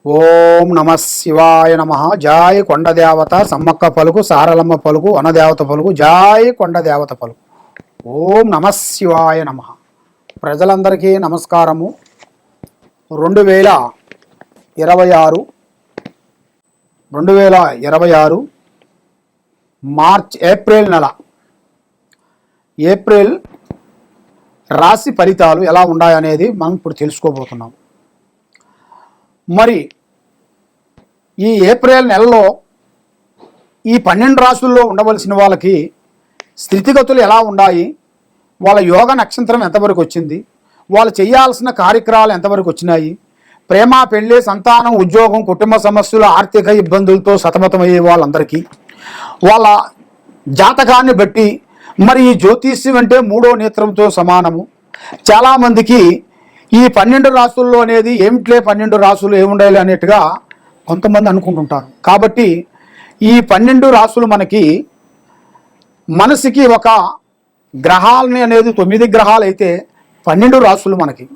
ఓం నమ శివాయ నమ. జాయ్ కొండదేవత సమ్మక్క పలుకు, సారలమ్మ పలుకు, వనదేవత పలుకు, జాయ్ కొండదేవత పలుకు. ఓం నమ శివాయ నమ. ప్రజలందరికీ నమస్కారము. 2026 ఏప్రిల్ నెల రాశి ఫలితాలు ఎలా ఉన్నాయనేది మనం ఇప్పుడు తెలుసుకోబోతున్నాం. మరి ఈ ఏప్రిల్ నెలలో ఈ 12 రాశుల్లో ఉండవలసిన వాళ్ళకి స్థితిగతులు ఎలా ఉన్నాయి, వాళ్ళ యోగ నక్షత్రం ఎంతవరకు వచ్చింది, వాళ్ళు చేయాల్సిన కార్యక్రమాలు ఎంతవరకు వచ్చినాయి, ప్రేమ, పెళ్ళి, సంతానం, ఉద్యోగం, కుటుంబ సమస్యలు, ఆర్థిక ఇబ్బందులతో సతమతమయ్యే వాళ్ళందరికీ వాళ్ళ జాతకాన్ని బట్టి, మరి ఈ జ్యోతిష్యం అంటే 3వ నేత్రంతో సమానము. చాలామందికి ఈ 12 రాశుల్లో అనేది ఏమిట్లే 12 రాశులు ఏముండాలి అనేట్టుగా కొంతమంది అనుకుంటుంటారు. కాబట్టి ఈ 12 రాశులు మనసుకి ఒక గ్రహాలని అనేది 9 గ్రహాలు అయితే 12 రాశులు మనకి.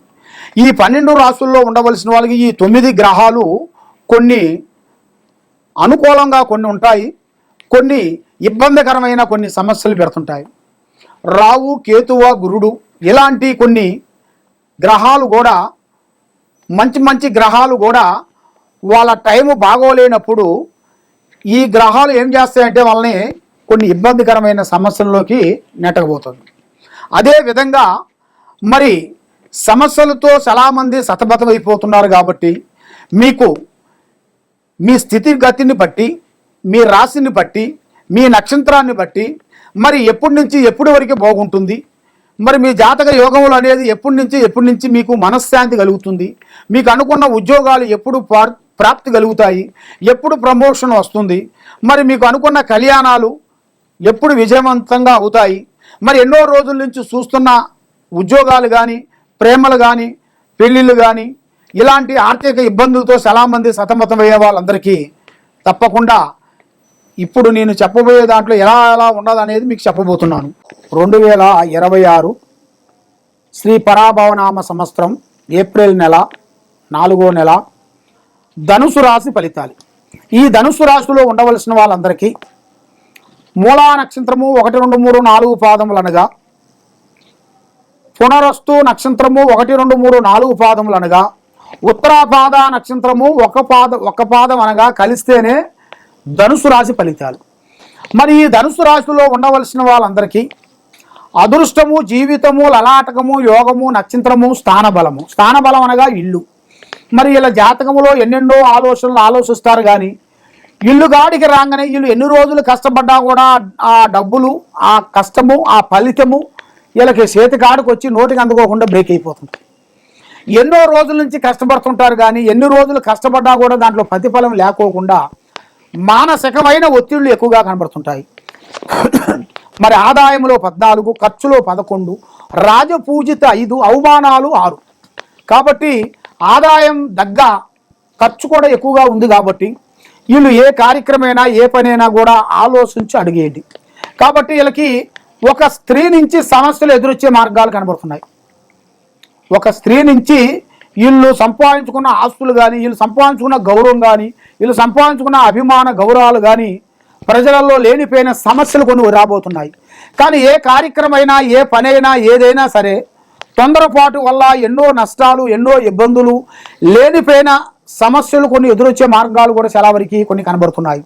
ఈ 12 రాశుల్లో ఉండవలసిన వాళ్ళకి ఈ 9 గ్రహాలు కొన్ని అనుకూలంగా కొన్ని ఉంటాయి, కొన్ని ఇబ్బందికరమైన కొన్ని సమస్యలు పెడుతుంటాయి. రావు, కేతువ, గురుడు ఇలాంటి కొన్ని గ్రహాలు కూడా మంచి గ్రహాలు కూడా వాళ్ళ టైము బాగోలేనప్పుడు ఈ గ్రహాలు ఏం చేస్తాయంటే వాళ్ళని కొన్ని ఇబ్బందికరమైన సమస్యల్లోకి నెట్టకపోతుంది. అదేవిధంగా మరి సమస్యలతో చాలామంది సతమతం అయిపోతున్నారు. కాబట్టి మీకు మీ స్థితిగతిని బట్టి, మీ రాశిని బట్టి, మీ నక్షత్రాన్ని బట్టి మరి ఎప్పటి నుంచి ఎప్పటి వరకు బాగుంటుంది, మరి మీ జాతక యోగములు అనేది ఎప్పటి నుంచి మీకు మనశ్శాంతి కలుగుతుంది, మీకు అనుకున్న ఉద్యోగాలు ఎప్పుడు ప్రాప్తి కలుగుతాయి, ఎప్పుడు ప్రమోషన్ వస్తుంది, మరి మీకు అనుకున్న కళ్యాణాలు ఎప్పుడు విజయవంతంగా అవుతాయి, మరి ఎన్నో రోజుల నుంచి చూస్తున్న ఉద్యోగాలు కానీ, ప్రేమలు కానీ, పెళ్ళిళ్ళు కానీ, ఇలాంటి ఆర్థిక ఇబ్బందులతో చాలామంది సతమతమయ్యే వాళ్ళందరికీ తప్పకుండా ఇప్పుడు నేను చెప్పబోయే దాంట్లో ఎలా ఉన్నదనేది మీకు చెప్పబోతున్నాను. 2026 శ్రీ పరాభవనామ సంవత్సరం ఏప్రిల్ నెల 4వ నెల ధనుసు రాశి ఫలితాలు. ఈ ధనుసు రాశిలో ఉండవలసిన వాళ్ళందరికీ మూలా నక్షత్రము 1, 2, 3, 4 పాదములు అనగా, పునరస్తు నక్షత్రము 1, 2, 3, 4 పాదములు అనగా, ఉత్తరాపాద నక్షత్రము ఒక పాదం అనగా కలిస్తేనే ధనుసు రాశి ఫలితాలు. మరి ఈ ధనుసు రాశిలో ఉండవలసిన వాళ్ళందరికీ అదృష్టము, జీవితము, లలాటకము, యోగము, నక్షత్రము, స్థానబలం అనగా ఇల్లు. మరి ఇలా జాతకములో ఎన్నెన్నో ఆలోచనలు ఆలోచిస్తారు. కానీ ఇల్లు గాడికి రాగానే వీళ్ళు ఎన్ని రోజులు కష్టపడ్డా కూడా ఆ డబ్బులు, ఆ కష్టము, ఆ ఫలితము వీళ్ళకి చేతికాడికి వచ్చి నోటికి అందుకోకుండా బ్రేక్ అయిపోతుంది. ఎన్నో రోజుల నుంచి కష్టపడుతుంటారు. కానీ ఎన్ని రోజులు కష్టపడ్డా కూడా దాంట్లో ప్రతిఫలం లేకోకుండా మానసికమైన ఒత్తిళ్లు ఎక్కువగా కనబడుతుంటాయి. మరి ఆదాయంలో 14, ఖర్చులో 11, రాజపూజిత 5, అవమానాలు 6. కాబట్టి ఆదాయం దగ్గ ఖర్చు కూడా ఎక్కువగా ఉంది. కాబట్టి వీళ్ళు ఏ కార్యక్రమైనా ఏ పనైనా కూడా ఆలోచించి అడిగేయండి. కాబట్టి వీళ్ళకి ఒక స్త్రీ నుంచి సమస్యలు ఎదురొచ్చే మార్గాలు కనబడుతున్నాయి. ఒక స్త్రీ నుంచి వీళ్ళు సంపాదించుకున్న ఆస్తులు కానీ, వీళ్ళు సంపాదించుకున్న గౌరవం కానీ, వీళ్ళు సంపాదించుకున్న అభిమాన గౌరవాలు కానీ ప్రజలలో లేనిపోయిన సమస్యలు కొన్ని రాబోతున్నాయి. కానీ ఏ కార్యక్రమైనా, ఏ పనైనా, ఏదైనా సరే తొందరపాటు వల్ల ఎన్నో నష్టాలు, ఎన్నో ఇబ్బందులు, లేనిపోయిన సమస్యలు కొన్ని ఎదురొచ్చే మార్గాలు కూడా చాలా వరకు కొన్ని కనబడుతున్నాయి.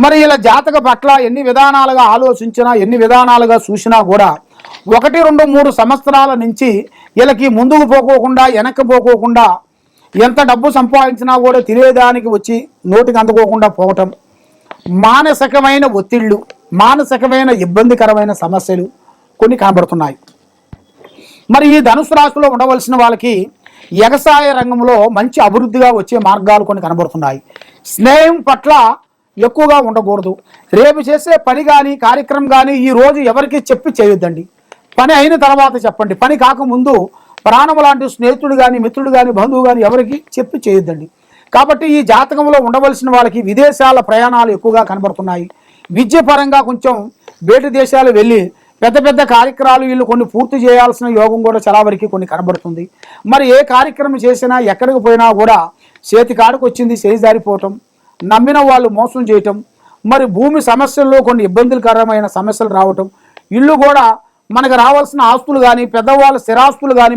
మరి ఇలా జాతక పట్ల ఎన్ని విధానాలుగా ఆలోచించినా, ఎన్ని విధానాలుగా చూసినా కూడా 1, 2, 3 సంవత్సరాల నుంచి వీళ్ళకి ముందుకు పోకోకుండా, వెనక్కి పోకోకుండా, ఎంత డబ్బు సంపాదించినా కూడా తినేదానికి వచ్చి నోటికి అందుకోకుండా పోవటం, మానసికమైన ఒత్తిళ్లు, మానసికమైన ఇబ్బందికరమైన సమస్యలు కొన్ని కనబడుతున్నాయి. మరి ఈ ధనుసు రాశిలో ఉండవలసిన వాళ్ళకి వ్యవసాయ రంగంలో మంచి అభివృద్ధిగా వచ్చే మార్గాలు కొన్ని కనబడుతున్నాయి. స్నేహం పట్ల ఎక్కువగా ఉండకూడదు. రేపు చేసే పని కానీ, కార్యక్రమం కానీ ఈరోజు ఎవరికి చెప్పి చేయొద్దండి. పని అయిన తర్వాత చెప్పండి. పని కాకముందు ప్రాణం లాంటి స్నేహితుడు కానీ, మిత్రుడు కానీ, బంధువు కానీ ఎవరికి చెప్పి చేయొద్దండి. కాబట్టి ఈ జాతకంలో ఉండవలసిన వాళ్ళకి విదేశాల ప్రయాణాలు ఎక్కువగా కనబడుతున్నాయి. విద్య పరంగా కొంచెం బయట దేశాలు వెళ్ళి పెద్ద పెద్ద కార్యక్రమాలు వీళ్ళు కొన్ని పూర్తి చేయాల్సిన యోగం కూడా చాలా వరకు కొన్ని కనబడుతుంది. మరి ఏ కార్యక్రమం చేసినా, ఎక్కడికి పోయినా కూడా చేతి కాడకు వచ్చింది చేయి జారిపోవటం, నమ్మిన వాళ్ళు మోసం చేయటం, మరి భూమి సమస్యల్లో కొన్ని ఇబ్బందులకరమైన సమస్యలు రావటం, ఇల్లు కూడా మనకు రావాల్సిన ఆస్తులు కానీ పెద్దవాళ్ళ స్థిరాస్తులు కానీ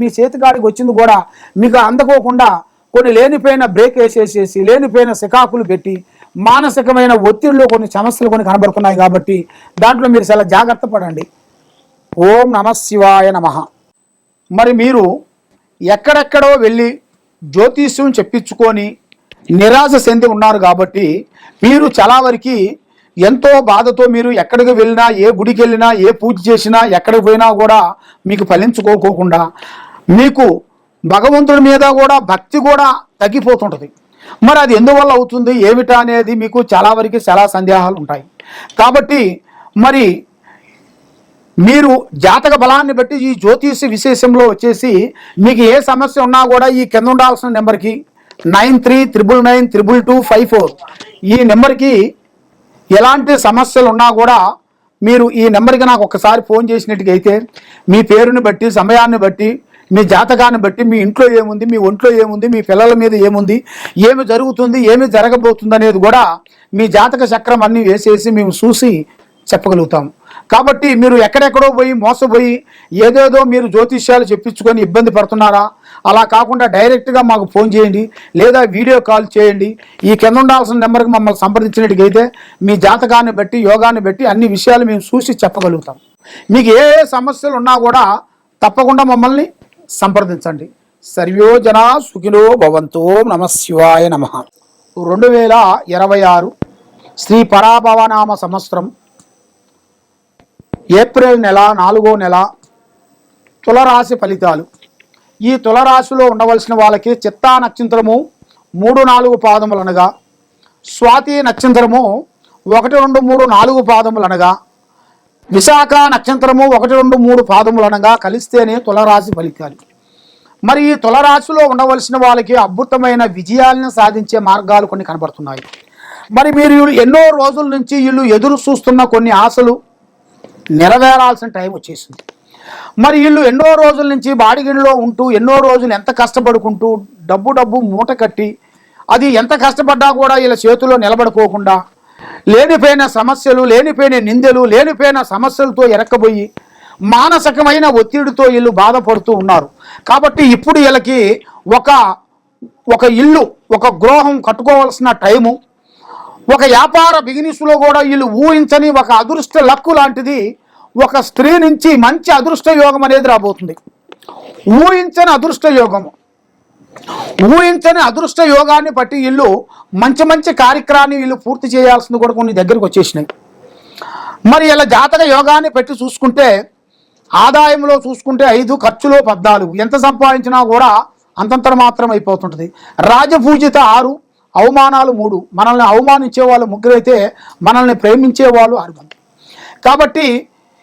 మీ చేతికాడికి వచ్చింది కూడా మీకు అందుకోకుండా కొన్ని లేనిపోయిన బ్రేక్ వేసేసేసి లేనిపోయిన సికాకులు పెట్టి మానసికమైన ఒత్తిడిలో కొన్ని సమస్యలు కొన్ని కనబడుతున్నాయి. కాబట్టి దాంట్లో మీరు చాలా జాగ్రత్త పడండి. ఓం నమః శివాయ నమః. మరి మీరు ఎక్కడెక్కడో వెళ్ళి జ్యోతిష్యం చెప్పించుకొని నిరాశ చెంది ఉన్నారు. కాబట్టి మీరు చాలా వరకు ఎంతో బాధతో మీరు ఎక్కడికి వెళ్ళినా, ఏ గుడికి వెళ్ళినా, ఏ పూజ చేసినా, ఎక్కడికి పోయినా కూడా మీకు ఫలించుకోకుండా మీకు భగవంతుడి మీద కూడా భక్తి కూడా తగ్గిపోతుంటుంది. మరి అది ఎందువల్ల అవుతుంది ఏమిటా అనేది మీకు చాలా వరకు చాలా సందేహాలు ఉంటాయి. కాబట్టి మరి మీరు జాతక బలాన్ని బట్టి ఈ జ్యోతిష విశేషంలో వచ్చేసి మీకు ఏ సమస్య ఉన్నా కూడా ఈ కింద ఉండాల్సిన నెంబర్కి 9399922254 ఈ నెంబర్కి ఎలాంటి సమస్యలు ఉన్నా కూడా మీరు ఈ నెంబర్కి నాకు ఒకసారి ఫోన్ చేసినట్టుగైతే మీ పేరుని బట్టి, సమయాన్ని బట్టి, మీ జాతకాన్ని బట్టి, మీ ఇంట్లో ఏముంది, మీ ఒంట్లో ఏముంది, మీ పిల్లల మీద ఏముంది, ఏమి జరుగుతుంది, ఏమి జరగబోతుంది అనేది కూడా మీ జాతక చక్రం అన్నీ వేసేసి మేము చూసి చెప్పగలుగుతాం. కాబట్టి మీరు ఎక్కడెక్కడో పోయి మోసపోయి ఏదేదో మీరు జ్యోతిష్యాలు చెప్పించుకొని ఇబ్బంది పడుతున్నారా? అలా కాకుండా డైరెక్ట్గా మాకు ఫోన్ చేయండి, లేదా వీడియో కాల్ చేయండి. ఈ కింద ఉండాల్సిన నెంబర్కి మమ్మల్ని సంప్రదించినట్టుగైతే మీ జాతకాన్ని బట్టి, యోగాన్ని బట్టి అన్ని విషయాలు మేము చూసి చెప్పగలుగుతాం. మీకు ఏ సమస్యలు ఉన్నా కూడా తప్పకుండా మమ్మల్ని సంప్రదించండి. సర్వో జనా సుఖినో భవంతు. నమః శివాయ నమః. 2026 శ్రీ పరాభవనామ సంవత్సరం ఏప్రిల్ నెల 4వ నెల తులరాశి ఫలితాలు. ఈ తులరాశిలో ఉండవలసిన వాళ్ళకి చిత్తా నక్షత్రము 3-4 పాదములు అనగా, స్వాతి నక్షత్రము 1-2-3-4 పాదములు అనగా, విశాఖ నక్షత్రము 1-2-3 పాదములు అనగా కలిస్తేనే తులరాశి ఫలితాలు. మరి ఈ తులరాశిలో ఉండవలసిన వాళ్ళకి అద్భుతమైన విజయాలను సాధించే మార్గాలు కొన్ని కనబడుతున్నాయి. మరి మీరు ఎన్నో రోజుల నుంచి వీళ్ళు ఎదురు చూస్తున్న కొన్ని ఆశలు నెరవేరాల్సిన టైం వచ్చేసింది. మరి వీళ్ళు ఎన్నో రోజుల నుంచి బాడిగిడిలో ఉంటూ ఎన్నో రోజులు ఎంత కష్టపడుకుంటూ డబ్బు మూట కట్టి అది ఎంత కష్టపడ్డా కూడా వీళ్ళ చేతిలో నిలబడుకోకుండా లేనిపోయిన సమస్యలు, లేనిపోయిన నిందలు, లేనిపోయిన సమస్యలతో ఎరక్కబోయి మానసికమైన ఒత్తిడితో వీళ్ళు బాధపడుతూ ఉన్నారు. కాబట్టి ఇప్పుడు వీళ్ళకి ఒక ఇల్లు, ఒక గృహం కట్టుకోవాల్సిన టైము, ఒక వ్యాపార బిజినెస్లో కూడా వీళ్ళు ఊహించని ఒక అదృష్ట లక్కు లాంటిది ఒక స్త్రీ నుంచి మంచి అదృష్ట యోగం అనేది రాబోతుంది. ఊహించని అదృష్ట యోగాన్ని బట్టి వీళ్ళు మంచి కార్యక్రమాన్ని వీళ్ళు పూర్తి చేయాల్సింది కూడా కొన్ని దగ్గరికి వచ్చేసినాయి. మరి ఇలా జాతక యోగాన్ని పెట్టి చూసుకుంటే ఆదాయంలో చూసుకుంటే 5, ఖర్చులో 14, ఎంత సంపాదించినా కూడా అంతంత మాత్రం అయిపోతుంటుంది. రాజపూజిత 6, అవమానాలు 3. మనల్ని అవమానించే వాళ్ళు 3 అయితే మనల్ని ప్రేమించే వాళ్ళు 6 మంది. కాబట్టి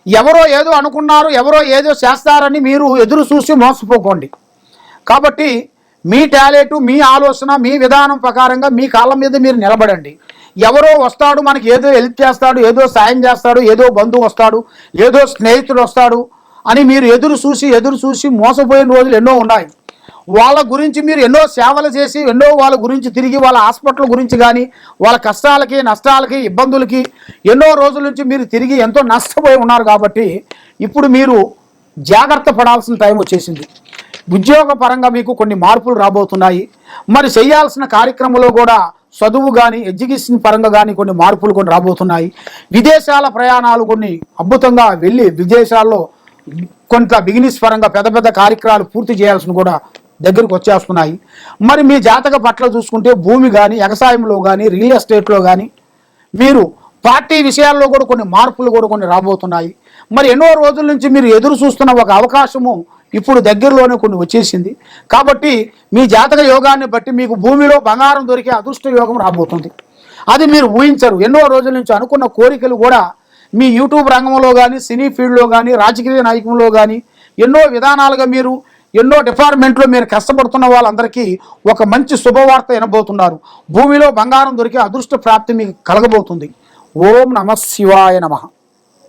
ఎవరో ఏదో అనుకున్నారు, ఎవరో ఏదో చేస్తారని మీరు ఎదురు చూసి మోసపోకండి. కాబట్టి మీ టాలెంట్, మీ ఆలోచన, మీ విధానం ప్రకారంగా మీ కాళ్ళ మీద మీరు నిలబడండి. ఎవరో వస్తాడు మనకి ఏదో హెల్ప్ చేస్తాడు, ఏదో సాయం చేస్తాడు, ఏదో బంధువు వస్తాడు, ఏదో స్నేహితుడు వస్తాడు అని మీరు ఎదురు చూసి మోసపోయిన రోజులు ఎన్నో ఉన్నాయి. వాళ్ళ గురించి మీరు ఎన్నో సేవలు చేసి ఎన్నో వాళ్ళ గురించి తిరిగి వాళ్ళ హాస్పిటల్ గురించి కానీ వాళ్ళ కష్టాలకి, నష్టాలకి, ఇబ్బందులకి ఎన్నో రోజుల నుంచి మీరు తిరిగి ఎంతో నష్టపోయి ఉన్నారు. కాబట్టి ఇప్పుడు మీరు జాగ్రత్త పడాల్సిన టైం వచ్చేసింది. ఉద్యోగ పరంగా మీకు కొన్ని మార్పులు రాబోతున్నాయి. మరి చేయాల్సిన కార్యక్రమంలో కూడా చదువు కానీ, ఎడ్యుకేషన్ పరంగా కానీ కొన్ని మార్పులు కొన్ని రాబోతున్నాయి. విదేశాల ప్రయాణాలు కొన్ని అద్భుతంగా వెళ్ళి విదేశాల్లో కొంత బిజినెస్ పరంగా పెద్ద కార్యక్రమాలు పూర్తి చేయాల్సిన కూడా దగ్గరకు వచ్చేస్తున్నాయి. మరి మీ జాతక పట్ల చూసుకుంటే భూమి కానీ, వ్యవసాయంలో కానీ, రియల్ ఎస్టేట్లో కానీ, మీరు పార్టీ విషయాల్లో కూడా కొన్ని మార్పులు కూడా కొన్ని రాబోతున్నాయి. మరి ఎన్నో రోజుల నుంచి మీరు ఎదురు చూస్తున్న ఒక అవకాశము ఇప్పుడు దగ్గరలోనే కొన్ని వచ్చేసింది. కాబట్టి మీ జాతక యోగాన్ని బట్టి మీకు భూమిలో బంగారం దొరికే అదృష్ట యోగం రాబోతుంది. అది మీరు ఊహించరు. ఎన్నో రోజుల నుంచి అనుకున్న కోరికలు కూడా మీ యూట్యూబ్ రంగంలో కానీ, సినీ ఫీల్డ్లో కానీ, రాజకీయ నాయకంలో కానీ ఎన్నో విధానాలుగా మీరు ఎన్నో డిపార్ట్మెంట్లో మీరు కష్టపడుతున్న వాళ్ళందరికీ ఒక మంచి శుభవార్త వినబోతున్నారు. భూమిలో బంగారం దొరికే అదృష్ట ప్రాప్తి మీకు కలగబోతుంది. ఓం నమః శివాయ నమః.